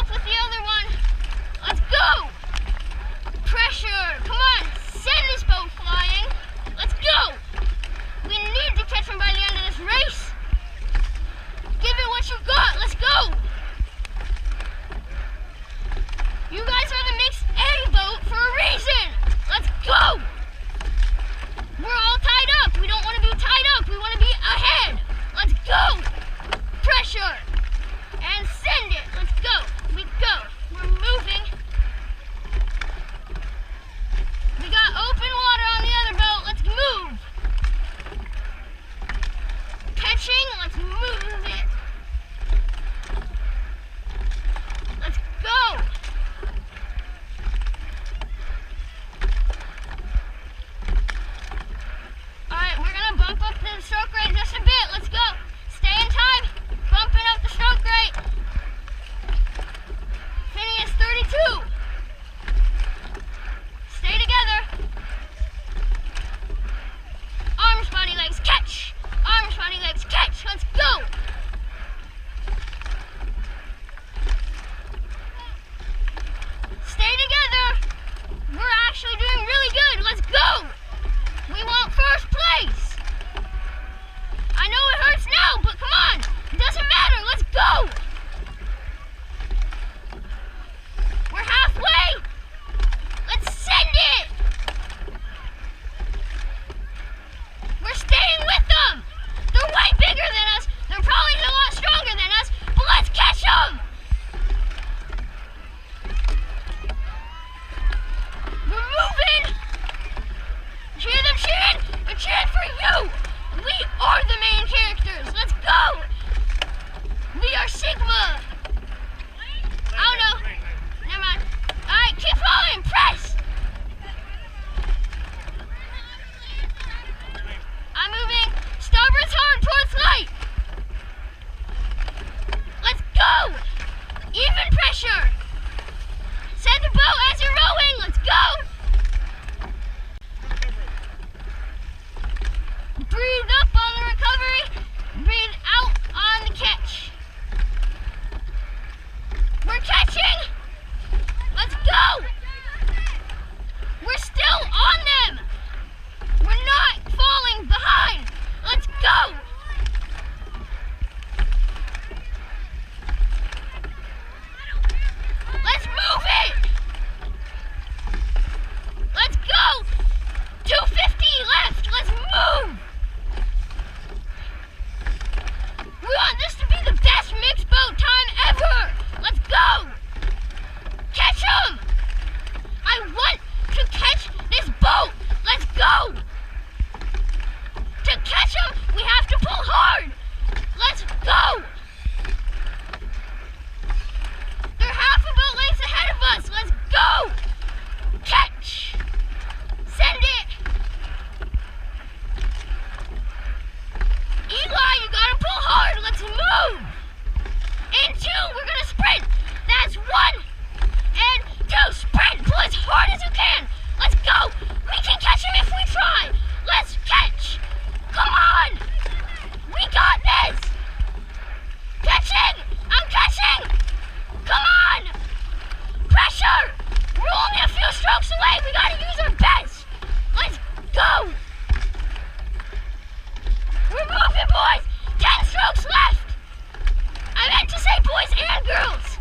up with the other one. Let's go. Pressure. Come on. Send this boat flying. Let's go. We need to catch him by the end of this race. Give it what you got. Let's go. You guys are the mixed A boat for a reason. Let's go. We're all tied up. We don't want to be tied up. We want to be ahead. Let's go. Pressure. And send it. Let's go. We go. We're moving. We got open water on the other boat. Let's move. Catching. Let's move it. Let's go. Alright, we're going to bump up the stroke rate just a bit. Let's go. Stay in time. Bumping up the stroke rate. Phineas 32. Stay together. Arms, body, legs, catch. Arms, body, legs, catch. Let's go. Stay together. We're actually doing really good. Let's go. We want first place. I know it hurts now, but come on. It doesn't matter. Let's go. We're halfway. Let's send it. We're staying with them. They're way bigger than us. They're probably a lot stronger than us, but let's catch them. We're moving. Cheer them, cheering. They're cheering for you. We are the main characters. Let's go. We are Sigma. I don't know. Never mind. Alright, keep following. Press. I'm moving. Starboard's hard towards light. Let's go. Even pressure. Send the boat as you're rowing. Let's go. Breathe up on the recovery. Breathe out on the catch. We're catching. Let's go. We're still on them. We're not falling behind. Let's go. Let's move it. Let's go. 250 left. Let's move. We want this to be the best mixed boat time ever. Let's go. Catch them. I want to catch this boat. Let's go. To catch them, we have to pull hard. Let's go. They're half a boat length ahead of us. Let's go. Catch. Send it. Eli, you gotta pull hard. Let's move. In two, we're gonna sprint. That's 1 and 2. Sprint. Pull as hard as you can. Let's go. We can catch him if we try. Let's catch. Come on. We got this. Catching. I'm catching. Come on. Pressure. We're only a few strokes away. We gotta use our best. Let's go. We're moving, boys. 10 strokes left. I meant to say boys and girls.